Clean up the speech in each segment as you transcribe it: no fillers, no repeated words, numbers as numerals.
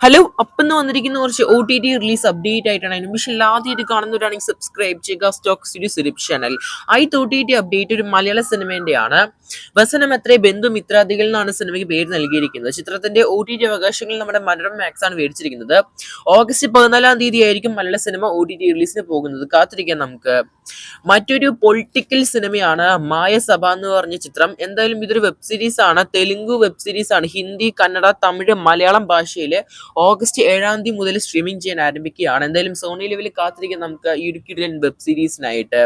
Hello അപ്പെന്ന് വന്നിരിക്കുന്ന കുറച്ച് O T T release update ആയിട്ടാണ് പക്ഷെ ആദ്യമായിട്ട് കാണുന്നവരാണെങ്കിൽ സബ്സ്ക്രൈബ് ചെയ്യുക സ്റ്റോക്ക് സ്റ്റുഡിയോ സിരിപ്പ് ചാനൽ. ആദ്യത്തെ ഒ ടി ടി അപ്ഡേറ്റ് ഒരു മലയാള സിനിമേന്റെയാണ്. വസനം എത്ര ബന്ധുമിത്രാദികൾ എന്നാണ് സിനിമയ്ക്ക് പേര് നൽകിയിരിക്കുന്നത്. ചിത്രത്തിന്റെ ഒ ടി ടി അവകാശങ്ങൾ നമ്മുടെ മനോരമ മാക്സ് ആണ് മേടിച്ചിരിക്കുന്നത്. ഓഗസ്റ്റ് 14 തീയതി ആയിരിക്കും മലയാള സിനിമ ഒ ടി ടി റിലീസിന് പോകുന്നത്. കാത്തിരിക്കാം നമുക്ക്. മറ്റൊരു പൊളിറ്റിക്കൽ സിനിമയാണ് മായസഭ എന്ന് പറഞ്ഞ ചിത്രം. എന്തായാലും ഇതൊരു വെബ് സീരീസ് ആണ്. തെലുങ്ക് വെബ് സീരീസ് ആണ്. ഹിന്ദി, കന്നഡ, തമിഴ്, മലയാളം ഭാഷയിൽ ഓഗസ്റ്റ് 7 മുതൽ സ്ട്രീമിംഗ് ചെയ്യാൻ ആരംഭിക്കുകയാണ്. എന്തായാലും സോണി ലെവലിൽ കാത്തിരിക്കാം നമുക്ക് ഈ ഒരു കിടിലൻ വെബ് സീരീസിനായിട്ട്.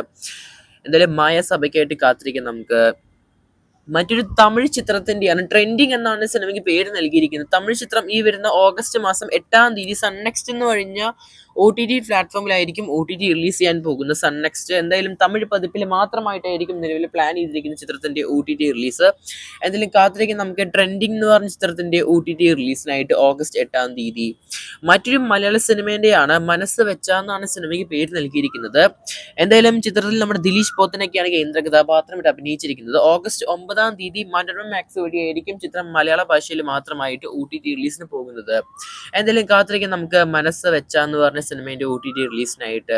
എന്തായാലും മായസഭയ്ക്കായിട്ട് കാത്തിരിക്കാം നമുക്ക്. മറ്റൊരു തമിഴ് ചിത്രത്തിന്റെയാണ്. ട്രെൻഡിങ് എന്നാണ് സിനിമയ്ക്ക് പേര് നൽകിയിരിക്കുന്നത്. തമിഴ് ചിത്രം ഈ വരുന്ന ഓഗസ്റ്റ് മാസം 8 സൺ നെക്സ്റ്റ് എന്ന് കഴിഞ്ഞ ഒ ടി ടി പ്ലാറ്റ്ഫോമിലായിരിക്കും ഒ ടി ടി റിലീസ് ചെയ്യാൻ പോകുന്നത്. സൺ നെക്സ്റ്റ് എന്തായാലും തമിഴ് പതിപ്പിൽ മാത്രമായിട്ടായിരിക്കും നിലവിൽ പ്ലാൻ ചെയ്തിരിക്കുന്ന ചിത്രത്തിന്റെ ഒ ടി ടി റിലീസ്. എന്തായാലും കാത്തിരിക്കും നമുക്ക് ട്രെൻഡിങ് എന്ന് പറഞ്ഞ ചിത്രത്തിന്റെ ഒ ടി ടി റിലീസിനായിട്ട് ഓഗസ്റ്റ് 8. മറ്റൊരു മലയാള സിനിമേന്റെയാണ്. മനസ്സ് വെച്ച എന്നാണ് സിനിമയ്ക്ക് പേര് നൽകിയിരിക്കുന്നത്. എന്തായാലും ചിത്രത്തിൽ നമ്മുടെ ദിലീഷ് പോത്തനൊക്കെയാണ് കേന്ദ്ര കഥാപാത്രമായിട്ട് അഭിനയിച്ചിരിക്കുന്നത്. ഓഗസ്റ്റ് 9 മനോരമ മാക്സ് വഴിയായിരിക്കും ചിത്രം മലയാള ഭാഷയിൽ മാത്രമായിട്ട് ഒ ടി ടി റിലീസിന് പോകുന്നത്. എന്തായാലും കാത്തിരിക്കാം നമുക്ക് മനസ്സ് വെച്ച എന്ന് പറഞ്ഞ സിനിമയുടെ ഒ ടി ടി റിലീസിനായിട്ട്.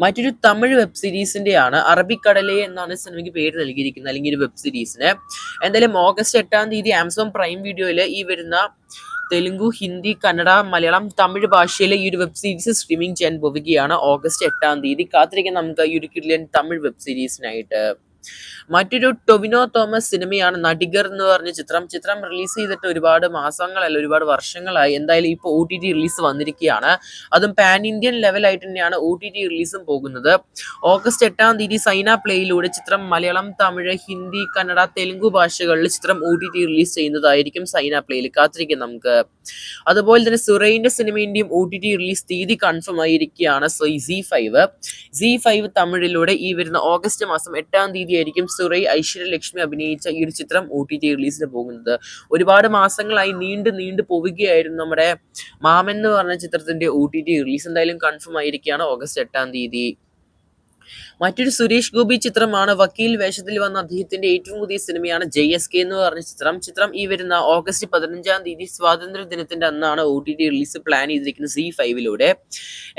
മറ്റൊരു തമിഴ് വെബ് സീരീസിന്റെയാണ്. അറബിക്കടലെ എന്നാണ് സിനിമയ്ക്ക് പേര് നൽകിയിരിക്കുന്നത്, അല്ലെങ്കിൽ ഒരു വെബ് സീരീസിന്. എന്തായാലും ഓഗസ്റ്റ് 8 ആമസോൺ പ്രൈം വീഡിയോയിൽ ഈ വരുന്ന തെലുങ്ക്, ഹിന്ദി, കന്നഡ, മലയാളം, തമിഴ് ഭാഷയിലെ ഈ ഒരു വെബ് സീരീസ് സ്ട്രീമിംഗ് ചെയ്യാൻ പോവുകയാണ് ഓഗസ്റ്റ് 8. കാത്തിരിക്കാം നമുക്ക് ഈ ഒരു കിടിലൻ തമിഴ് വെബ് സീരീസിനായിട്ട്. മറ്റൊരു ടൊവിനോ തോമസ് സിനിമയാണ് നടിഗർ എന്ന് പറഞ്ഞ ചിത്രം. ചിത്രം റിലീസ് ചെയ്തിട്ട് ഒരുപാട് മാസങ്ങളല്ല, ഒരുപാട് വർഷങ്ങളായി. എന്തായാലും ഇപ്പോൾ ഒ ടി ടി റിലീസ് വന്നിരിക്കുകയാണ്. അതും പാൻ ഇന്ത്യൻ ലെവലായിട്ട് തന്നെയാണ് ഒ ടി ടി റിലീസും പോകുന്നത്. ഓഗസ്റ്റ് 8 സൈന പ്ലേയിലൂടെ ചിത്രം മലയാളം, തമിഴ്, ഹിന്ദി, കന്നഡ, തെലുങ്ക് ഭാഷകളിൽ ചിത്രം ഒ ടി ടി റിലീസ് ചെയ്യുന്നതായിരിക്കും സൈന പ്ലേയിൽ. കാത്തിരിക്കാം നമുക്ക്. അതുപോലെ തന്നെ സുറൈന്റെ സിനിമയുടെയും ഒ ടി ടി റിലീസ് തീയതി കൺഫേം ആയിരിക്കുകയാണ്. സോ Z5 തമിഴിലൂടെ ഈ വരുന്ന ഓഗസ്റ്റ് മാസം 8 ആയിരിക്കും സുറൈ ഐശ്വര്യലക്ഷ്മി അഭിനയിച്ച ഈ ഒരു ചിത്രം ഒ ടി ടി റിലീസിന് പോകുന്നത്. ഒരുപാട് മാസങ്ങളായി നീണ്ടു പോവുകയായിരുന്നു നമ്മുടെ മാമൻ എന്ന് പറഞ്ഞ ചിത്രത്തിന്റെ ഒ ടി ടി റിലീസ്. എന്തായാലും കൺഫേം ആയിരിക്കുകയാണ് ഓഗസ്റ്റ് 8. മറ്റൊരു സുരേഷ് ഗോപി ചിത്രമാണ്. വക്കീൽ വേഷത്തിൽ വന്ന അദ്ദേഹത്തിന്റെ ഏറ്റവും പുതിയ സിനിമയാണ് JSK എന്ന് പറഞ്ഞ ചിത്രം. ചിത്രം ഈ വരുന്ന ഓഗസ്റ്റ് 15 സ്വാതന്ത്ര്യ ദിനത്തിന്റെ അന്നാണ് O T T release plan ചെയ്തിരിക്കുന്നത് Z5.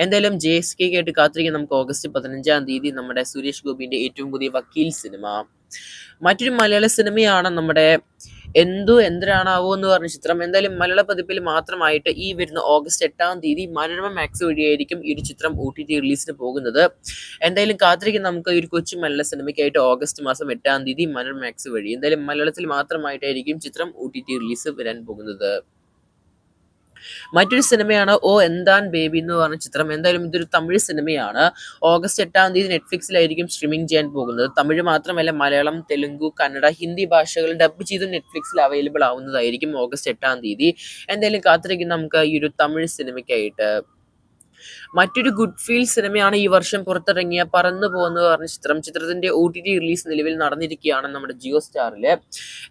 എന്തായാലും JSK ആയിട്ട് കാത്തിരിക്കാൻ നമുക്ക് ഓഗസ്റ്റ് 15 നമ്മുടെ സുരേഷ് ഗോപിന്റെ ഏറ്റവും പുതിയ വക്കീൽ സിനിമ. മറ്റൊരു മലയാള സിനിമയാണ് നമ്മുടെ എന്തിനാണാവോ എന്ന് പറഞ്ഞ ചിത്രം. എന്തായാലും മലയാള പതിപ്പിൽ മാത്രമായിട്ട് ഈ വരുന്ന ഓഗസ്റ്റ് 8 മനോരമ മാക്സ് വഴിയായിരിക്കും ഈ ഒരു ചിത്രം ഒ ടി ടി റിലീസിന് പോകുന്നത്. എന്തായാലും കാത്തിരിക്കും നമുക്ക് ഈ ഒരു കൊച്ചു മലയാള സിനിമയ്ക്കായിട്ട് ഓഗസ്റ്റ് മാസം 8 മനോരമ മാക്സ് വഴി. എന്തായാലും മലയാളത്തിൽ മാത്രമായിട്ടായിരിക്കും ചിത്രം ഒ ടി ടി റിലീസ് വരാൻ പോകുന്നത്. മറ്റൊരു സിനിമയാണ് ഓ എന്താൻ ബേബി എന്ന് പറഞ്ഞ ചിത്രം. എന്തായാലും ഇതൊരു തമിഴ് സിനിമയാണ്. ഓഗസ്റ്റ് 8 നെറ്റ്ഫ്ലിക്സിലായിരിക്കും സ്ട്രീമിംഗ് ചെയ്യാൻ പോകുന്നത്. തമിഴ് മാത്രമല്ല മലയാളം, തെലുങ്ക്, കന്നഡ, ഹിന്ദി ഭാഷകൾ ഡബ് ചെയ്ത് നെറ്റ്ഫ്ലിക്സിൽ അവൈലബിൾ ആവുന്നതായിരിക്കും ഓഗസ്റ്റ് 8. എന്തായാലും കാത്തിരിക്കും നമുക്ക് ഈ ഒരു തമിഴ് സിനിമയ്ക്കായിട്ട്. മറ്റൊരു ഗുഡ് ഫീൽ സിനിമയാണ് ഈ വർഷം പുറത്തിറങ്ങിയ പറന്നു പോകുന്നു പറഞ്ഞ ചിത്രം. ചിത്രത്തിന്റെ ഒ ടി ടി റിലീസ് നിലവിൽ നടന്നിരിക്കുകയാണ് നമ്മുടെ ജിയോ സ്റ്റാറിൽ.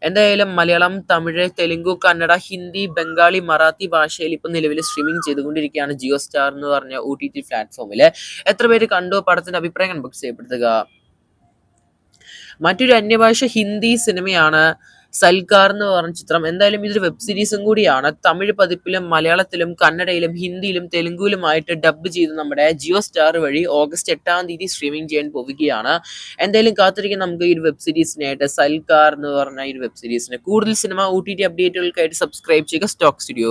എന്തായാലും മലയാളം, തമിഴ്, തെലുങ്ക്, കന്നഡ, ഹിന്ദി, ബംഗാളി, മറാത്തി ഭാഷയിൽ ഇപ്പൊ നിലവിൽ സ്ട്രീമിംഗ് ചെയ്തുകൊണ്ടിരിക്കുകയാണ് ജിയോ സ്റ്റാർ എന്ന് പറഞ്ഞ ഒ ടി ടി പ്ലാറ്റ്ഫോമിൽ. എത്ര പേര് കണ്ടു? പടത്തിന്റെ അഭിപ്രായം കൺബോക്സ് ചെയ്യപ്പെടുത്തുക. മറ്റൊരു അന്യഭാഷ ഹിന്ദി സിനിമയാണ് സൽക്കാർ എന്ന് പറഞ്ഞ ചിത്രം. എന്തായാലും ഇതൊരു വെബ് സീരീസും കൂടിയാണ്. തമിഴ് പതിപ്പിലും മലയാളത്തിലും കന്നഡയിലും ഹിന്ദിയിലും തെലുങ്കുലുമായിട്ട് ഡബ് ചെയ്ത് നമ്മുടെ ജിയോ സ്റ്റാർ വഴി ഓഗസ്റ്റ് 8 സ്ട്രീമിംഗ് ചെയ്യാൻ പോവുകയാണ്. എന്തായാലും കാത്തിരിക്കും നമുക്ക് ഈ ഒരു വെബ് സീരീസിനായിട്ട്, സൽക്കാർ എന്ന് പറഞ്ഞ ഈ ഒരു വെബ് സീരീസിന്. കൂടുതൽ സിനിമ ഒ ടി ടി അപ്ഡേറ്റുകൾക്കായിട്ട് സബ്സ്ക്രൈബ് ചെയ്യുക സ്റ്റോക്ക് സ്റ്റുഡിയോ.